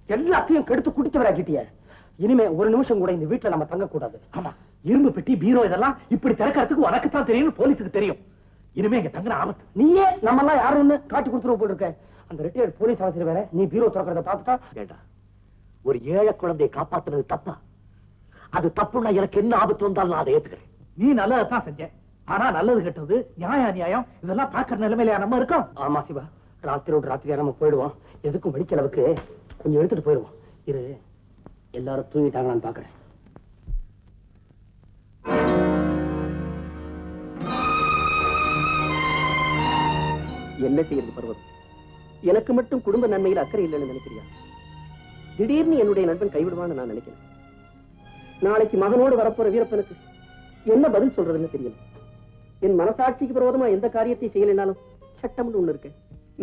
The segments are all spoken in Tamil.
எல்லாத்தையும் கெடுத்து குடிச்சவராக்கிட்டிய. இனிமே ஒரு நிமிஷம் கூட இந்த வீட்டுல நம்ம தங்க கூடாது. ஆமா, இரும்பு பெட்டி பீரோ இதெல்லாம் இப்படி திறக்கிறதுக்கு உனக்கு தான் தெரியும், போலீஸுக்கு தெரியும். இனிமே இங்க தங்குற ஆபத்து. நீயே நம்ம எல்லாம் யாருன்னு காட்டி கொடுத்துருவ போட்டிருக்க. அந்த ரிட்டையர்ட் போலீஸ் ஆஃபீஸர் வேற நீ பீரோ திறக்கிறத பார்த்துட்டா. கேட்டா ஒரு ஏழை குழந்தையை காப்பாத்துறது தப்பா? அது தப்புன்னா எனக்கு என்ன ஆபத்து வந்தாலும் நான் அதை ஏத்துக்கிறேன். நீ நல்லதான் செஞ்ச. ஆனா நல்லது கெட்டது, நியாயம் அநியாயம் இதெல்லாம் பாக்குற நிலைமையில நம்ம இருக்கோம். ஆமா சிவா, ராத்திரியா நம்ம போயிடுவோம். எதுக்கும் வெடிச்சளவுக்கு கொஞ்சம் எடுத்துட்டு போயிடுவோம். இரு, எல்லாரும் தூங்கிட்டாங்களான்னு பாக்குறேன். என்ன செய்யறது பர்வதம்? எனக்கு மட்டும் குடும்ப நன்மையில் அக்கறை இல்லைன்னு நினைக்கிறியா? திடீர்னு என்னுடைய நண்பன் கைவிடுவான்னு நான் நினைக்கிறேன். நாளைக்கு மகனோடு வரப்போற வீரப்பனுக்கு என்ன பதில் சொல்றதுன்னு தெரியல. என் மனசாட்சிக்கு விரோதமா எந்த காரியத்தை செய்யலைனாலும் சட்டம்னு ஒண்ணு இருக்கு.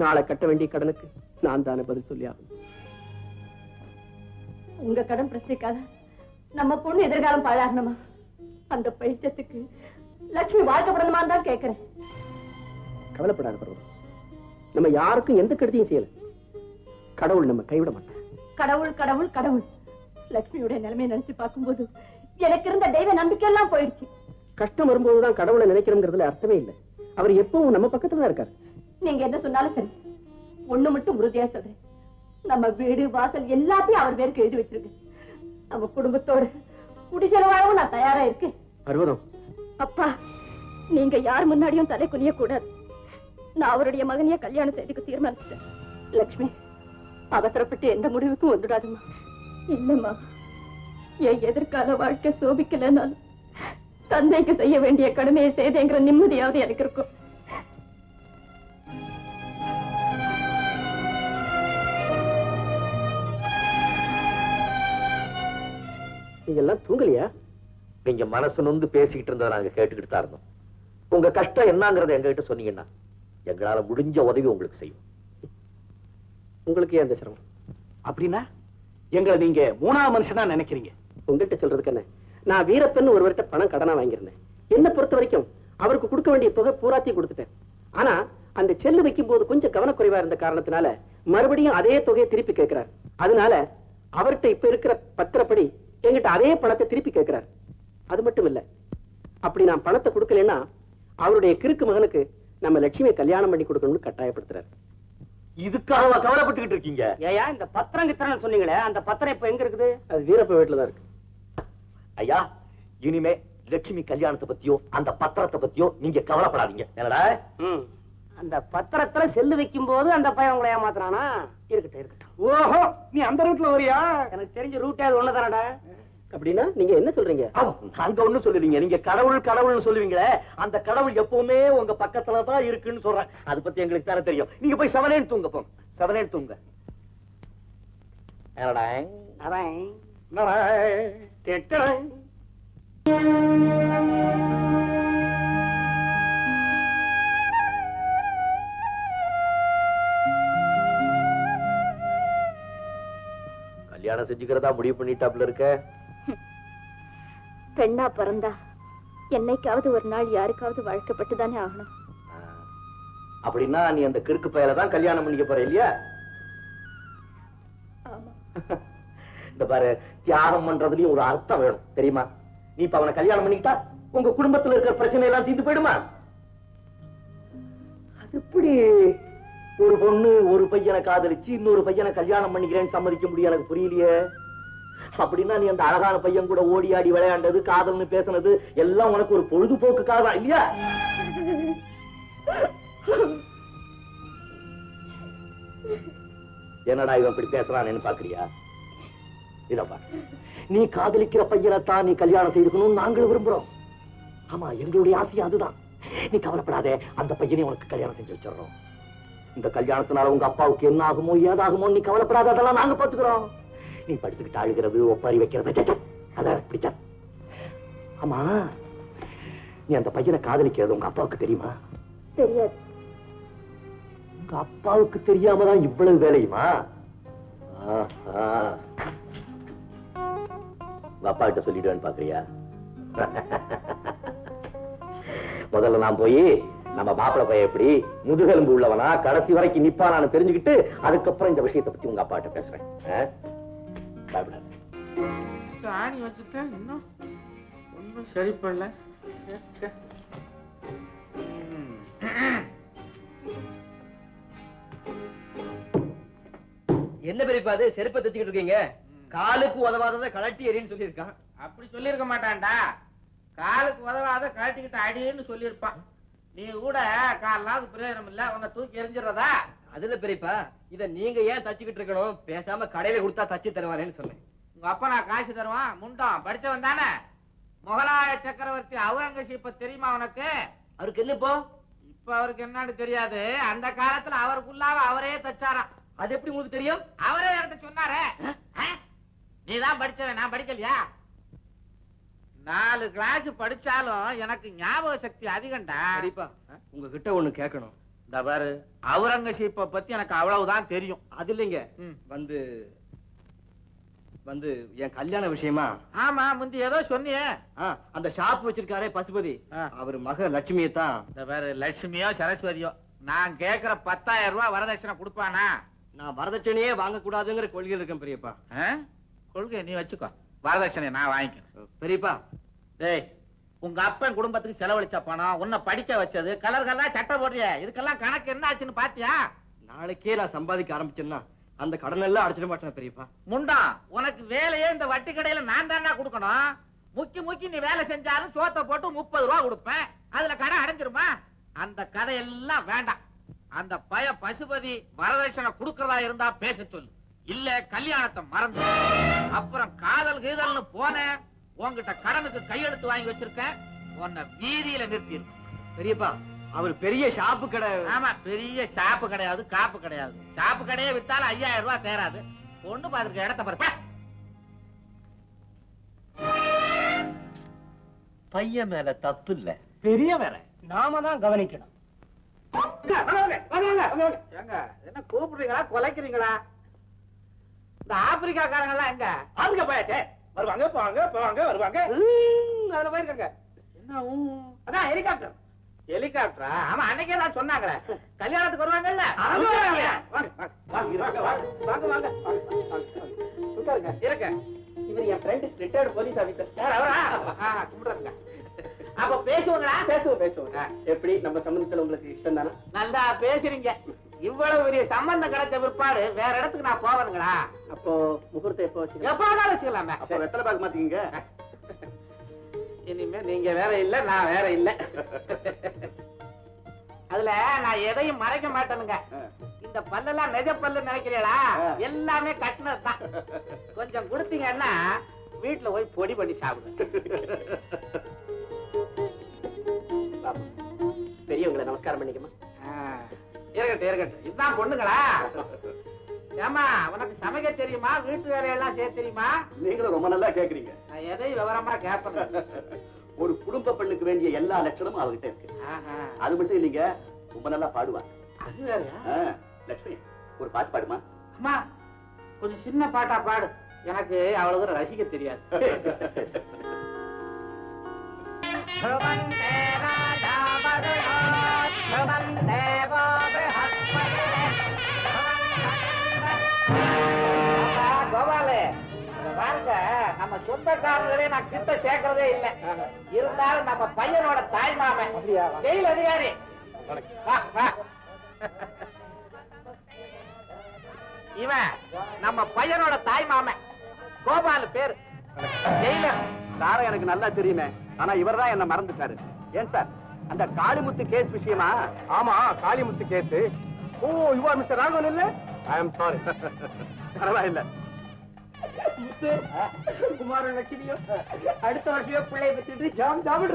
நாளை கட்ட வேண்டிய கடனுக்கு நான் தானே பதில் சொல்லி ஆகணும். உங்க கடன் பிரச்சனைக்காக நம்ம பொண்ணு எதிர்காலம் பாழாகணுமா? அந்த பைத்தியத்துக்கு லட்சுமி வாழ்க்கப்படணுமா தான் கேட்கிறேன். கவலைப்படாத பர்வதம், நம்ம யாருக்கும் எந்த கெடுதியும் செய்யல. கடவுள் நம்ம கைவிட மாட்டார். கடவுள் கடவுள் கடவுள். லட்சுமியுடைய நிலைமையை நினைச்சு பார்க்கும்போது எனக்கு இருந்த தெய்வ நம்பிக்கை எல்லாம் போயிடுச்சு. கஷ்டம் வரும்போதுதான் கடவுளை நினைக்கிறோம்ங்கிறதுல அர்த்தமே இல்லை. அவர் எப்பவும் நம்ம பக்கத்துல தான் இருக்காரு. நீங்க என்ன சொன்னாலும் சரி, ஒண்ணு மட்டும் உறுதியா சொல்றேன், நம்ம வீடு வாசல் எல்லாத்தையும் அவர் பேருக்கு எழுதி வச்சிருக்கு. நம்ம குடும்பத்தோட குடிசைல வாழவும் நான் தயாரா இருக்கேன். பர்வதம், அப்பா, நீங்க யார் முன்னாடியும் தலை குனிய கூடாது. நான் அவருடைய மகனையே கல்யாணம் செய்துக்கு தீர்மானிச்சிட்டேன். லட்சுமி, அவசரப்பட்டு எந்த முடிவுக்கும் வந்துடாதுமா. இல்லம்மா, என் எதிர்கால வாழ்க்கை சோபிக்கலனாலும் தந்தைக்கு செய்ய வேண்டிய கடமையை செய்தேங்கிற நிம்மதியாவது எனக்கு இருக்கும். நீங்க எல்லாம் தூங்கலையா? நீங்க மனசு நொந்து பேசிக்கிட்டு இருந்ததை நாங்க கேட்டுக்கிட்டு தான் இருந்தோம். உங்க கஷ்டம் என்னங்கறத எங்ககிட்ட சொன்னீங்கன்னா எங்களால முடிஞ்ச உதவி உங்களுக்கு செய்யும். உங்களுக்கு ஏன் அந்த சிரமம்? அப்படின்னா எங்களை நீங்க மூணாவது மனுஷனா நினைக்கிறீங்க? உங்ககிட்ட சொல்றதுக்கு என்ன, நான் வீரப்பன் ஒருவர்கிட்ட பணம் கடனா வாங்கியிருந்தேன். என்ன பொறுத்த வரைக்கும் அவருக்கு கொடுக்க வேண்டிய தொகை பூராத்தையும் கொடுத்துட்டேன். ஆனா அந்த செல்லு வைக்கும் போது கொஞ்சம் கவனக்குறைவா இருந்த காரணத்தினால மறுபடியும் அதே தொகையை திருப்பி கேட்கிறார். அதனால அவர்கிட்ட இப்ப இருக்கிற பத்திரப்படி எங்கிட்ட அதே பணத்தை திருப்பி கேட்கிறார். அது மட்டும் இல்ல, அப்படி நான் பணத்தை கொடுக்கலன்னா அவருடைய கிறுக்கு மகனுக்கு நம்ம லட்சுமியை கல்யாணம் பண்ணி கொடுக்கணும்னு கட்டாயப்படுத்துறாரு. இதுக்காக கவலைப்பட்டுக்கிட்டு இருக்கீங்க? ஏயா, இந்த பத்திரம் கித்திரம் சொன்னீங்களே, அந்த பத்திரம் இப்ப எங்க இருக்குது? அது வீரப்ப வீட்டுலதான் இருக்கு. ஐயா, இனிமே லட்சுமி கல்யாணத்தை பத்தியோ அந்த பத்திரத்தை பத்தியோ நீங்க கவலைப்படாதீங்க. என்னடா, அந்த பத்திரத்துல செல்லு வைக்கும் போது அந்த பையன் உங்களை ஏமாத்துறானா? இருக்கட்டும் இருக்கட்டும். ஓஹோ, நீ அந்த ரூட்ல வரியா? எனக்கு தெரிஞ்ச ரூட்டே அது ஒண்ணுதானடா. அப்படின்னா நீங்க என்ன சொல்றீங்க? அங்க ஒண்ணு சொல்லுவீங்க, நீங்க கடவுள் கடவுள்னு சொல்லுவீங்களே, அந்த கடவுள் எப்பவுமே உங்க பக்கத்துலதான் இருக்குன்னு சொல்றேன். அதை பத்தி எங்களுக்கு தானே தெரியும். நீங்க போய் செவனேன்னு தூங்க போங்க, செவனேன்னு தூங்க. என்னடா கல்யாணம் செஞ்சுக்கிறதா முடிவு பண்ணிட்டாப்ல இருக்க? பெண்ணா பிறந்தா என்னைக்காவது ஒரு நாள் யாருக்காவது வாழ்க்கப்பட்டுதானே ஆகணும். அப்படின்னா நீ அந்த கிறுக்கு பயல தான் கல்யாணம் பண்ணிக்க போற இல்லையா? இந்த பாரு, தியாகம் பண்றதுலயும் ஒரு அர்த்தம் வேணும் தெரியுமா? நீ இப்ப அவனை கல்யாணம் பண்ணிக்கிட்டா உங்க குடும்பத்துல இருக்கிற பிரச்சனை எல்லாம் தீர்ந்து போயிடுமா? அது எப்படி ஒரு பொண்ணு ஒரு பையனை காதலிச்சு இன்னொரு பையனை கல்யாணம் பண்ணிக்கிறேன்னு சம்மதிக்க முடியும்? எனக்கு புரியலையே. அப்படின்னா நீ அந்த அழகான பையன் கூட ஓடி ஆடி விளையாண்டது, காதல்னு பேசினது எல்லாம் உனக்கு ஒரு பொழுதுபோக்குக்காக தான் இல்லையா? என்னடா இவன் இப்படி பேசுறான்னு பாக்குறியா? இதப்பா, நீ காதலிக்கிற பையனைத்தான் நீ கல்யாணம் செய்துக்கணும் நாங்களும் விரும்புறோம். ஆமா, எங்களுடைய ஆசையா அதுதான். நீ கவலைப்படாதே, அந்த பையனை உனக்கு கல்யாணம் செஞ்சு வச்சிடறோம். இந்த கல்யாணத்தினால உங்க அப்பாவுக்கு என்ன ஆகுமோ ஏதாகுமோ நீ கவலைப்படாத, அதெல்லாம் நாங்க பாத்துக்கிறோம். நீ படுத்துக்கிட்டு அழுகிறது, ஒப்பாரி வைக்கிறது அதான் பிடிச்சா. ஆமா, நீ அந்த பையனை காதலிக்கிறது உங்க அப்பாவுக்கு தெரியுமா? தெரியாது. உங்க அப்பாவுக்கு தெரியாமதான் இவ்வளவு வேலையுமா? உங்க அப்பா கிட்ட சொல்லிடுவேன்னு பாக்குறியா? முதல்ல நான் போய் நம்ம மாப்பிள்ளை பையன் எப்படி முதுகெலும்பு உள்ளவனா கடைசி வரைக்கும் நிப்பானான்னு தெரிஞ்சுக்கிட்டு அதுக்கப்புறம் இந்த விஷயத்தை பத்தி உங்க அப்பா கிட்ட பேசுறேன். பயப்படாத. ஆணி வச்சுட்டேன், இன்னும் ஒன்றும் சரி பண்ணல. என்ன பெரியப்பா அது செருப்பை தச்சுக்கிட்டு இருக்கீங்க? காலுக்கு உதவாததை கலட்டி எறின்னு சொல்லியிருக்கான். அப்படி சொல்லியிருக்க மாட்டான்டா. காலுக்கு உதவாத கழட்டிக்கிட்டு அடின்னு சொல்லியிருப்பான். நீ கூட காலாவது பிரயோஜனம் இல்ல, உன்னை தூக்கி எரிஞ்சிடறதா? அதுல பெரியப்பா, இத நீங்க ஏன் தச்சுக்கிட்டு இருக்கணும்? பேசாம கடையில கொடுத்தா தச்சு தருவானேன்னு சொன்னேன். உங்க அப்பா நான் காசு தருவான், முண்டம் படிச்சவன் தானே. முகலாய சக்கரவர்த்தி அவுரங்கசீப்ப தெரியுமா உனக்கு? அவருக்கு என்ன இப்போ? இப்ப அவருக்கு என்னன்னு தெரியாது. அந்த காலத்துல அவருக்குள்ளாவ அவரே தச்சாராம். அது எப்படி உங்களுக்கு தெரியும்? அவரே என்கிட்ட சொன்னாரே. நீதான் படிச்சவன், நான் படிக்கலையா? 4 கிளாஸ் படிச்சாலும் எனக்கு ஞாபக சக்தி அதிகம்டா. பெரியப்பா, உங்ககிட்ட ஒண்ணு கேட்கணும். இந்த பாரு, அவுரங்கசீப்ப பத்தி எனக்கு அவ்வளவுதான் தெரியும். அது இல்லைங்க, வந்து வந்து என் கல்யாண விஷயமா. ஆமா, முந்தி ஏதோ சொன்னியே. அந்த ஷாப் வச்சிருக்காரே பசுபதி, அவர் மக லட்சுமியை தான். இந்த பாரு, லட்சுமியோ சரஸ்வதியோ நான் கேக்குற 10,000 ரூபாய் வரதட்சணை கொடுப்பானா? நான் வரதட்சணையே வாங்க கூடாதுங்கிற கொள்கையில் இருக்கேன் பெரியப்பா. கொள்கை நீ வச்சுக்கோ, வரதட்சணை நான் வாங்கிக்கிறேன். பெரியப்பா, டேய், உங்க அப்பன் குடும்பத்துக்கு செலவழிச்ச பணம், உன்னை படிக்க வச்சது, கலர் கலரா சட்டை போடுறிய, இதுக்கெல்லாம் கணக்கு என்ன ஆச்சுன்னு பாத்தியா? நாளைக்கே நான் சம்பாதிக்க ஆரம்பிச்சேன்னா அந்த கடன் எல்லாம் அடைச்சிட மாட்டேன் பெரியப்பா. முண்டம், உனக்கு வேலையே இந்த வட்டி கடையில நான் தானே கொடுக்கணும். முக்கி நீ வேலை செஞ்சாலும் சோத்தை போட்டு 30 ரூபா கொடுப்பேன். அதுல கடை அடைஞ்சிருமா? அந்த கதையெல்லாம் வேண்டாம். அந்த பய பசுபதி வரதட்சணை கொடுக்கறதா இருந்தா பேச சொல்லு, இல்ல கல்யாணத்தை மறந்து. அப்புறம் காதல் கீதல்னு போன உன்கிட்ட கடனுக்கு கையெழுத்து வாங்கி வச்சிருக்கேன், உன்னை வீதியில நிறுத்திடும். பெரியப்பா, அவர் பெரிய ஷாப்பு கடை. ஆமா, பெரிய ஷாப்பு கிடையாது, காப்பு கிடையாது. ஷாப்பு கடையே வித்தாலும் 5000 ரூபாய் தேராது. பொண்ணு பாத்துருக்க இடத்த பாரு. பையன் மேல தப்பு இல்ல, பெரிய வேற நாம தான் கவனிக்கணும். ஏங்க, என்ன கூப்பிடுறீங்களா கொலைக்கிறீங்களா? இந்த ஆப்பிரிக்காக்காரங்க எல்லாம் எங்க? அவங்க போயாச்சே, வருவாங்க போவாங்க போவாங்க வருவாங்க. அதுல போயிருக்காங்க. என்ன அதான் ஹெலிகாப்டர். ஹெலிகாப்டரா? ஆமா, அன்னைக்கே நான் சொன்னாங்களே கல்யாணத்துக்கு வருவாங்கல்ல. இருக்க, இவர் என் ஃப்ரெண்ட், ரிட்டையர்டு போலீஸ் ஆபீசர். யார் அவரா? கும்பிடுறதுங்க. அப்ப பேசுவாங்களா? பேசுவோம். எப்படி நம்ம சம்பந்தத்துல உங்களுக்கு இஷ்டம் தானே? நல்லா பேசுறீங்க. இவ்வளவு பெரிய சம்பந்தம் கிடைச்ச பிற்பாடு வேற இடத்துக்கு நான் போவனுங்களா? அப்போ முகூர்த்தம் எப்போ வச்சு? எப்ப வேணாலும் வச்சுக்கலாமே. அப்ப வெத்தலை பாக்கு மாத்தீங்க. இனிமே நீங்க வேற இல்ல, நான் வேற இல்ல. அதுல நான் எதையும் மறைக்க மாட்டேனுங்க. இந்த பல்லெல்லாம் நெஜ பல்லு நினைக்கிறீங்களா? எல்லாமே கட்டினதுதான். கொஞ்சம் கொடுத்தீங்கன்னா வீட்டுல போய் பொடி பண்ணி சாப்பிடுங்க. பெரியவங்களை நமஸ்காரம் பண்ணிக்கமா. இருக்கட்டும். இதுதான் பொண்ணுங்களா? ஏமா, உனக்கு சமைக்க தெரியுமா? வீட்டு வேலையெல்லாம் செய்ய தெரியுமா? நீங்களும் ரொம்ப நல்லா கேக்குறீங்க. நான் எதையும் விவரமா கேட்பேன். ஒரு குடும்ப பெண்ணுக்கு வேண்டிய எல்லா லட்சணமும் அவகிட்ட இருக்கு. அது மட்டும் இல்லைங்க, ரொம்ப நல்லா பாடுவா. அது வேறையா? லட்சுமி, ஒரு பாட்டு பாடுமா? அம்மா, கொஞ்சம் சின்ன பாட்டா பாடு. எனக்கு அவ்வளவு தூரம் ரசிக்க தெரியாது. கோபாலு, பாருங்க, நம்ம சொந்தக்காரங்களே நான் கிட்ட சேர்க்கறதே இல்லை. இருந்தாலும் நம்ம பையனோட தாய் மாமன் ஜெயில் அதிகாரி. இவன் நம்ம பையனோட தாய் மாமன், கோபாலு பேரு, ஜெயிலர். சார எனக்கு நல்லா தெரியுமே, ஆனா இவர்தான் என்ன மறந்துட்டாரு. ஏன் சார், அந்த காளிமுத்து கேஸ் விஷயமா? ஆமா, Kalimuthu case. Oh, you are mister Raghavan இல்ல? I am sorry. பரவாயில்ல. குமாரன் லட்சுமியும் அடுத்த வருஷமே பிள்ளை பெற்றுட்டு ஜாம் ஜாமிட்டு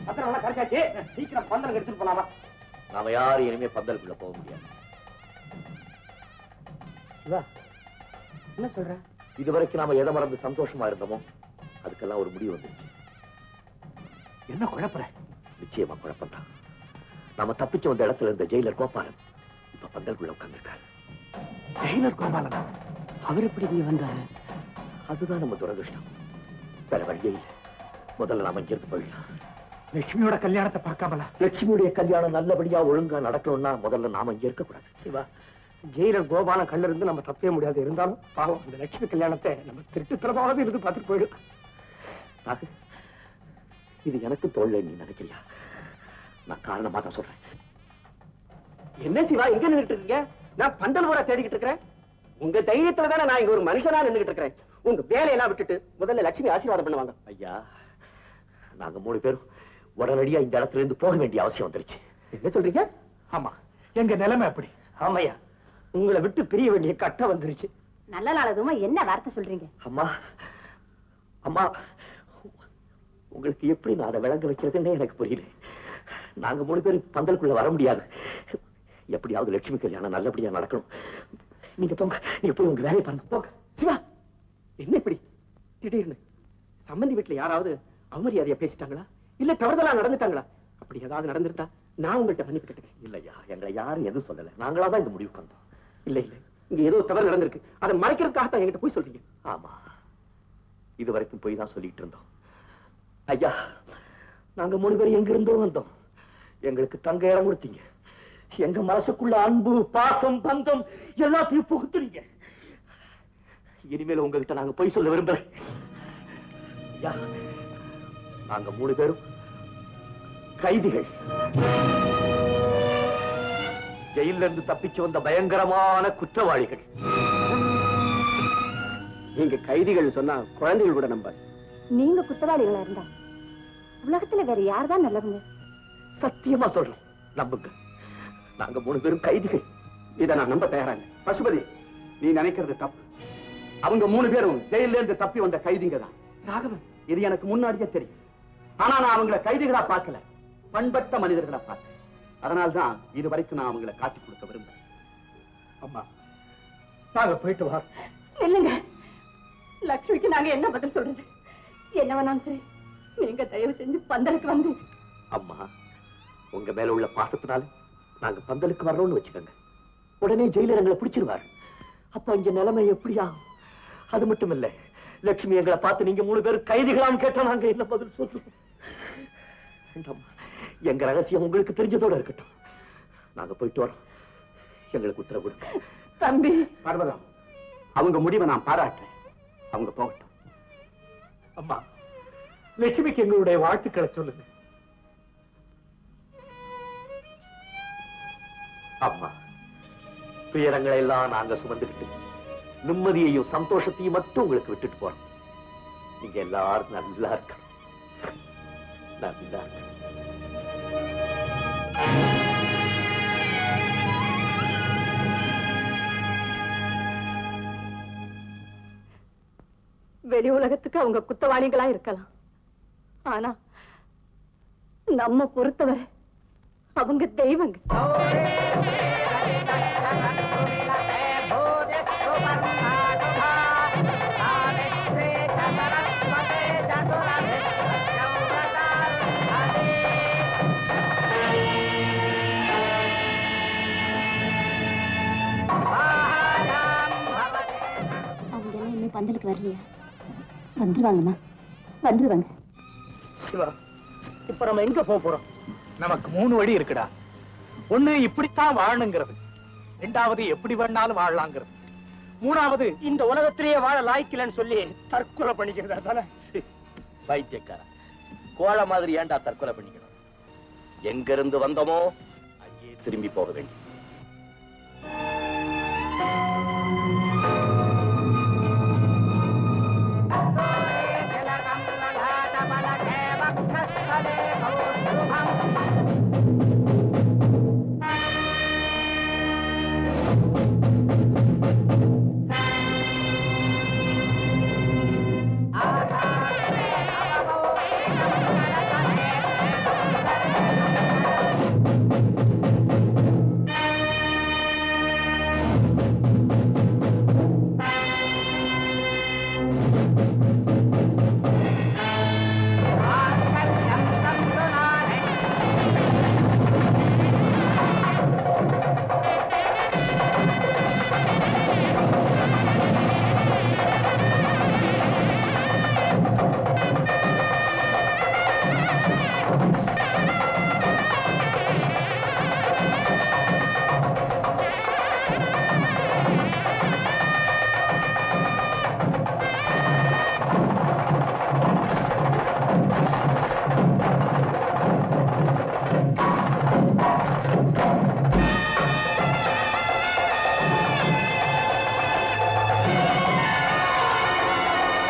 பத்திரம் கிடைச்சாச்சு. சீக்கிரம் பந்தல் எடுத்துட்டு போலாமா? நாம யாரும் இனிமே பந்தலுக்குள்ள போக முடியாது. சிவா, என்ன சொல்ற? இதுவரைக்கும் நாம எதை மறந்து சந்தோஷமா இருந்தோமோ அதுக்கெல்லாம் ஒரு முடிவு வந்துருச்சு. என்ன குழப்பற? நிச்சயமா குழப்பம் தான். நாம தப்பிச்சு வந்த இடத்துல இருந்த ஜெயிலர் கோபாலன் இப்ப பந்தலுக்குள்ள உட்கார்ந்துருக்காரு. ஜெயிலர் கோபாலனா? அவர் எப்படி நீ வந்தாரு? அதுதான் நம்ம துரதிருஷ்டம். வேற வழியே இல்லை. முதல்ல நாம இங்கிருந்து போயிடலாம். லட்சுமியோட கல்யாணத்தை பார்க்காமலா? லட்சுமியுடைய கல்யாணம் நல்லபடியா ஒழுங்கா நடக்கணும்னா முதல்ல நாம இங்க இருக்க கூடாது. சிவா, ஜெயிலர் கோபாலம் கண்ணு இருந்து நம்ம தப்பவே முடியாது. இருந்தாலும் பாவம் அந்த லட்சுமி கல்யாணத்தை நம்ம திருட்டுத்தனமாவது இருந்து பார்த்துட்டு போயிடும். இது எனக்கு தோல்ல நீ நினைக்கிறியா? நான் காரணமா தான் சொல்றேன். என்ன சிவா எங்க நின்றுட்டு இருக்கீங்க? நான் பந்தல் ஊரா தேடிக்கிட்டு இருக்கிறேன். உங்க தைரியத்துல தானே நான் இங்க ஒரு மனுஷனா நின்றுட்டு இருக்கிறேன். உங்க வேலையெல்லாம் விட்டுட்டு முதல்ல லட்சுமி ஆசீர்வாதம் பண்ணுவாங்க. ஐயா, நாங்க 3 பேரும் உடனடியா இந்த இடத்துல இருந்து போக வேண்டிய அவசியம் வந்துருச்சு. என்ன சொல்றீங்க? ஆமா, எங்க நிலைமை அப்படி. ஆமையா, உங்களை விட்டு பிரிய வேண்டிய கட்டம் வந்துருச்சு. நல்ல நாளதுமா என்ன வார்த்தை சொல்றீங்க? அம்மா அம்மா, உங்களுக்கு எப்படி நான் அதை விளங்க வைக்கிறதுன்னே எனக்கு புரியல. நாங்க 3 பேரும் பந்தலுக்குள்ள வர முடியாது. எப்படியாவது லட்சுமி கல்யாணம் நல்லபடியா நடக்கணும். நீங்க போங்க, நீங்க போய் உங்க வேலையை பாருங்க. போங்க. சிவா, என்ன இப்படி திடீர்னு? சம்பந்தி வீட்டுல யாராவது அவமரியாதையா பேசிட்டாங்களா? இல்ல தவறுதலா நடந்துட்டாங்களா? அப்படி ஏதாவது நடந்திருந்தா நான் உங்கள்கிட்ட மன்னிப்பு கேட்டுக்கிறேன். இல்லையா, எங்களை யாரும் எதுவும் சொல்லல. நாங்களாதான் இந்த முடிவுக்கு வந்தோம். இல்ல இல்ல, இங்க ஏதோ தவறு நடந்திருக்கு. அதை மறைக்கிறதுக்காகத்தான் என்கிட்ட போய் சொல்றீங்க. ஆமா, இது வரைக்கும் போய் தான் சொல்லிட்டு இருந்தோம். ஐயா, நாங்க 3 பேரும் எங்க இருந்தோ வந்தோம். எங்களுக்கு தங்க இடம் கொடுத்தீங்க. எங்க மனசுக்குள்ள அன்பு, பாசம், பந்தம் எல்லாத்தையும் புகுத்துறீங்க. இனிமேல் உங்ககிட்ட நாங்க போய் சொல்ல விரும்புறேன். ஐயா, நாங்க 3 பேரும் கைதிகள். ஜெயில இருந்து தப்பிச்சு வந்த பயங்கரமான குற்றவாளிகள். நீங்க கைதிகள் சொன்னா குழந்தைகள் கூட நம்பாது. நீங்க குற்றவாளிகளா இருந்தா உலகத்துல வேற யார்தான் நல்லவங்க? சத்தியமா சொல்றோம், நம்புங்க. நாங்க 3 பேரும் கைதிகள். இதை நான் நம்ப தயாராங்க. பசுபதி, நீ நினைக்கிறது தப்பு. அவங்க 3 பேரும் ஜெயில இருந்து தப்பி வந்த கைதிங்க தான். ராகவன், இது எனக்கு முன்னாடியே தெரியும். ஆனா நான் அவங்களை கைதிகளா பார்க்கல, பண்பட்ட மனிதர்களா பார்த்தேன். அதனால்தான் இது வரைக்கும் நான் அவங்களை காட்டி கொடுக்க விரும்புறேன். அம்மா, நாங்க போயிட்டு வா. இல்லைங்க, லட்சுமிக்கு நாங்க என்ன பதில் சொல்றது? என்ன வேணாலும் சரி, நீங்க தயவு செஞ்சு பந்தலுக்கு வந்து. அம்மா, உங்க மேல உள்ள பாசத்தினால நாங்க பந்தலுக்கு வர்றோம்னு வச்சுக்கோங்க. உடனே ஜெயிலர் எங்களை பிடிச்சிருவாரு. அப்ப இங்க நிலைமை எப்படி ஆகும்? அது மட்டும் இல்ல, லட்சுமி எங்களை பார்த்து நீங்க 3 பேரும் கைதிகளான்னு கேட்டா நாங்க என்ன பதில் சொல்றோம்? எங்க ரகசியம் உங்களுக்கு தெரிஞ்சதோட இருக்கட்டும். நாங்க போயிட்டு வரோம். எங்களுக்கு உத்தரவு கொடுங்க. தம்பி, பர்வதம், அவங்க முடிவை நான் பாராட்டேன். அவங்க போகட்டும். அம்மா, லட்சுமிக்கு எங்களுடைய வாழ்த்துக்களை சொல்லுங்க. அம்மா, துயரங்களை எல்லாம் நாங்க சுமந்துக்கிட்டு நிம்மதியையும் சந்தோஷத்தையும் மட்டும் உங்களுக்கு விட்டுட்டு போறோம். நீங்க எல்லாரும் நல்லா இருக்கணும். நல்லா இருக்கணும். வெளி உலகத்துக்கு அவங்க குற்றவாளிகளா இருக்கலாம், ஆனா நம்ம பொறுத்தவரை அவங்க தெய்வங்க. பந்தலுக்கு வரலையா? வந்துருவாங்கம்மா, வந்துருவாங்க. சிவா, இப்ப நம்ம எங்க போறோம்? நமக்கு 3 வழி இருக்குடா. ஒண்ணு, இப்படித்தான் வாழணுங்கிறது. 2வது, எப்படி வேணாலும் வாழலாங்கிறது. 3வது, இந்த உலகத்திலேயே வாழ லாய்க்கலன்னு சொல்லி தற்கொலை பண்ணிக்கிறதா தானே? பைத்தியக்கார கோழ மாதிரி ஏன்டா தற்கொலை பண்ணிக்கணும்? எங்க இருந்து வந்தோமோ அங்கே திரும்பி போக வேண்டும்.